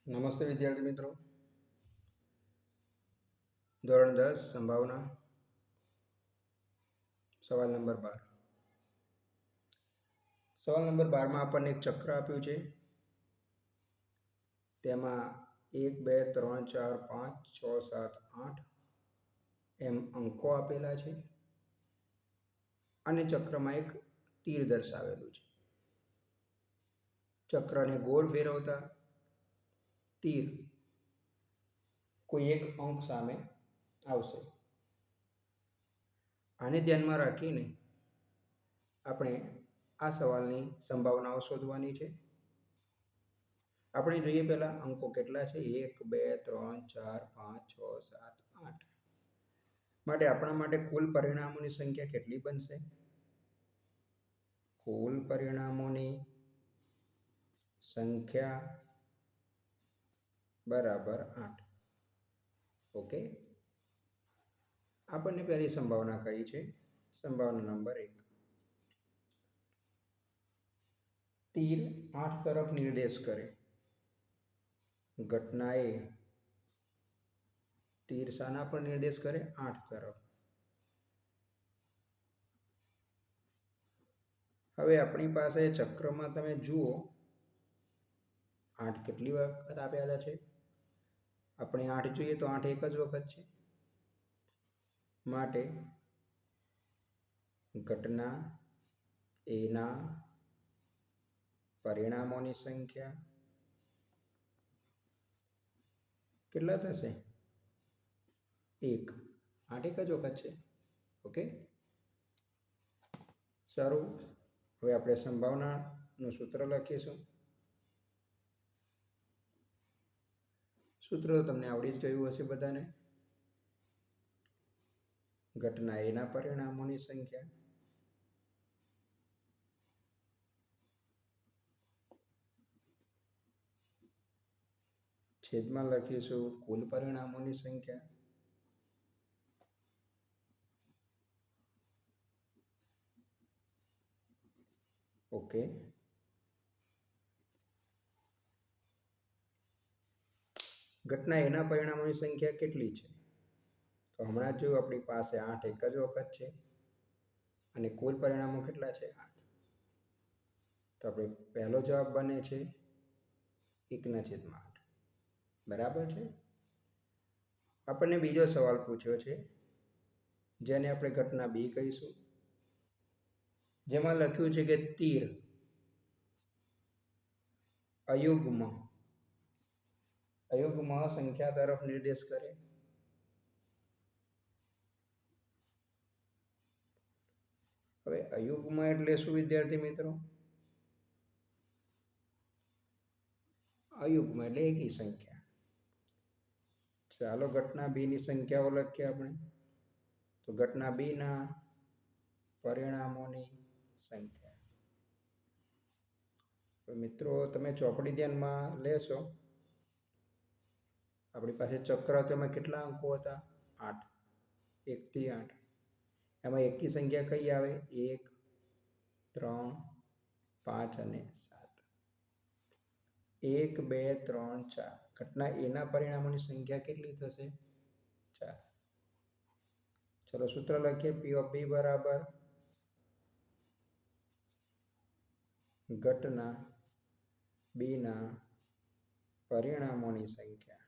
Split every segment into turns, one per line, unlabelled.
નમસ્તે વિદ્યાર્થી મિત્રો. ધોરણ 10 સંભાવના સવાલ નંબર 12. સવાલ નંબર 12માં આપણને એક ચક્ર આપ્યું છે. તેમાં 1 2 3 4 5 6 7 8 એમ અંકો આપેલા છે અને ચક્રમાં એક તીર દર્શાવેલું છે. ચક્રને ગોળ ફેરવતા તીર કોઈ એક અંક સામે આવશે. આને ધ્યાનમાં રાખીને આપણે આ સવાલની સંભાવનાઓ શોધવાની છે. આપણે જોઈએ પહેલા અંકો કેટલા છે. 1 2 3 4 5 6 7 8 માટે આપણા માટે કુલ પરિણામોની સંખ્યા કેટલી બનશે? કુલ પરિણામોની સંખ્યા બરાબર 8. ઓકે, આપણને પહેલી સંભાવના કઈ છે? સંભાવના નંબર 1. તીર 8 તરફ નિર્દેશ કરે. ઘટના એ તીર શાના પર નિર્દેશ કરે? 8 તરફ. હવે આપણી પાસે ચક્રમાં તમે જુઓ 8 કેટલી વખત આપેલા છે? આપણે 8 જોઈએ તો 8 એક જ વખત છે. માટે ઘટના એના પરિણામોની સંખ્યા કેટલા થશે? 1. 8 એક જ વખત છે. ઓકે, સારું. હવે આપણે સંભાવનાનું સૂત્ર લખીશું. સૂત્ર તમને આવડી જ ગયું હશે બધાને. ઘટના એના પરિણામોની સંખ્યા છેદમાં લખીશું કુલ પરિણામોની સંખ્યા. ઓકે, ઘટના એના પરિણામોની સંખ્યા કેટલી છે? તો હમણાં જો આપણી પાસે 8 એક જ વખત છે અને કુલ પરિણામો કેટલા છે? 8. તો આપણે પહેલો જવાબ બને છે 1/8. બરાબર છે. આપણને બીજો સવાલ પૂછ્યો છે જેને આપણે ઘટના B કહીશું. જેમાં લખ્યું છે કે તીર અયુગ્મ સંખ્યા તરફ નિર્દેશ કરે. હવે અયુગ્મ એટલે શું વિદ્યાર્થી મિત્રો? અયુગ્મ એટલે એકી સંખ્યા. ચાલો ઘટના B ની સંખ્યાઓ લખીએ આપણે. તો ઘટના B ના પરિણામોની સંખ્યા. મિત્રો તમે ચોપડી ધ્યાનમાં લેશો. આપણી પાસે ચક્ર તેમાં કેટલા અંકો હતા? 8. 1 થી 8. એમાં એકી સંખ્યા કઈ આવે? 1 3 5 અને 7. 1 2 3 4. ઘટના એના પરિણામોની સંખ્યા કેટલી થશે? 4. ચલો સૂત્ર લખીએ. P of B બરાબર ઘટના B ના પરિણામોની સંખ્યા.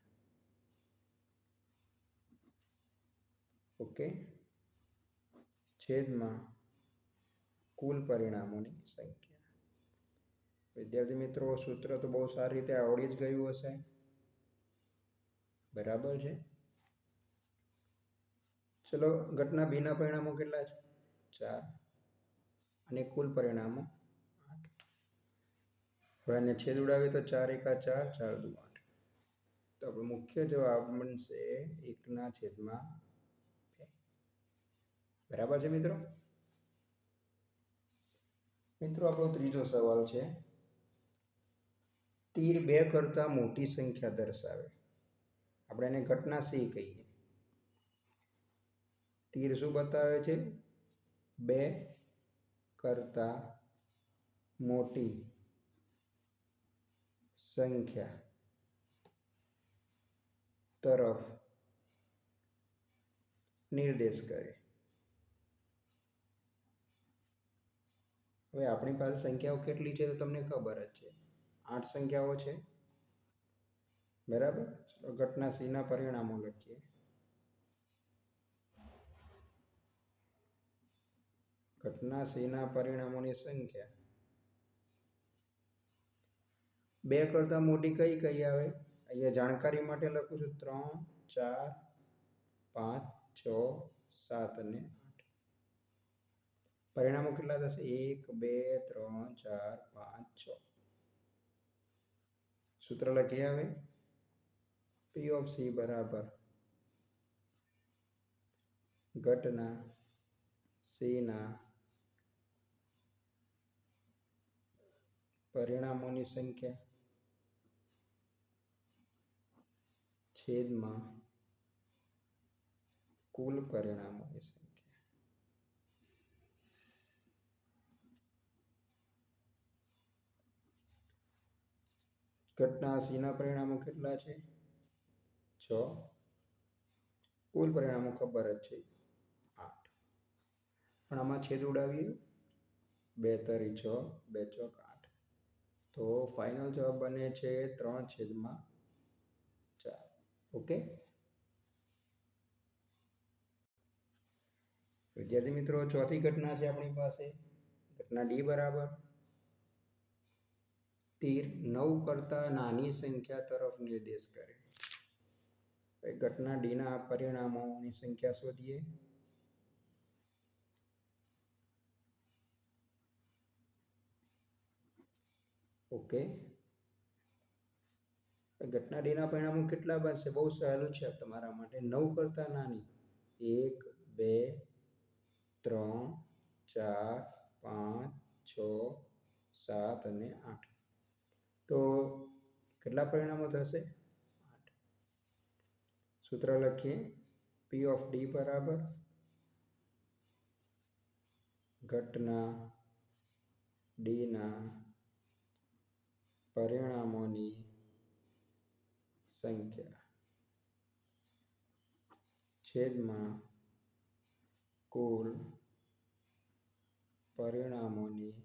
ઓકે, છેદમાં કુલ પરિણામોની સંખ્યા. વિદ્યાર્થી મિત્રો સૂત્ર તો બહુ સારી રીતે આવડી જ ગયું હશે. બરાબર છે. ચલો ઘટના B ના પરિણામો કેટલા છે? 4 અને કુલ પરિણામો 8. હવે આને છેદ ઉડાવીએ તો 4 એકા 4 4 દુ 8. તો આપણો મુખ્ય જવાબ બનશે 1/2. બરાબર છે મિત્રો. મિત્રો આપણો ત્રીજો સવાલ છે. તીર 2 કરતાં મોટી સંખ્યા દર્શાવે. આપણે એને ઘટના C કહીએ. તીર શું બતાવે છે? 2 કરતાં મોટી સંખ્યા તરફ નિર્દેશ કરે. હવે આપણી પાસે સંખ્યાઓ કેટલી છે તો તમને ખબર જ છે, 8 સંખ્યાઓ છે, બરાબર. ચલો ઘટના સી ના પરિણામો લખીએ. ઘટના સી ના પરિણામોની સંખ્યા 2 કરતાં મોટી કઈ કઈ આવે? અહીંયા જાણકારી માટે લખું છું 3, 4, 5, 6, 7 અને 8. પરિણામો કેટલા થશે? 1, 2, 3, 4, 5, 6. સૂત્ર લખીએ હવે. P of C બરાબર ઘટના સી ના પરિણામોની સંખ્યા છેદમાં કુલ પરિણામોની સંખ્યા. ઘટના સી ના પરિણામો કેટલા છે? 6. કુલ પરિણામો ખબર જ છે 8. પણ આમાં છેદ ઉડાવીએ, 2 તરી 6, 2 ચોક 8. તો ફાઇનલ જવાબ બને છે 3/4. ઓકે વિદ્યાર્થી મિત્રો, ચોથી ઘટના છે આપણી પાસે. ઘટના ડી બરાબર તીર 9 કરતાં નાની સંખ્યા તરફ નિર્દેશ કરે. ઘટના ડી ના પરિણામોની સંખ્યા શોધીએ. ઓકે, ઘટના ડી ના પરિણામો કેટલા બનશે? બહુ સહેલું છે તમારા માટે. 9 કરતાં નાની 1, 2, 3, 4, 5, 6, 7 અને 8. તો કેટલા પરિણામો થશે? 8. સૂત્ર લખીએ. P of D બરાબર ઘટના ડી ના પરિણામોની સંખ્યા છેદમાં કુલ પરિણામોની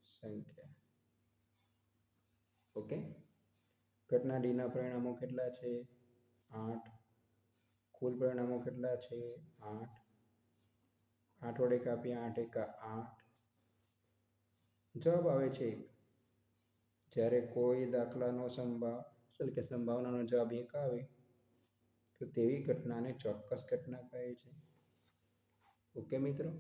સંખ્યા. ઓકે, ઘટના ડી ના પરિણામો કેટલા છે? 8. કુલ પરિણામો કેટલા છે? 8. 8 વડે કાપીએ, 8 એકા 8. જવાબ આવે છે 1. જ્યારે કોઈ દાખલાનો સંભાવનાનો જવાબ 1 આવે તો તેવી ઘટનાને ચોક્કસ ઘટના કહે છે. ઓકે મિત્રો.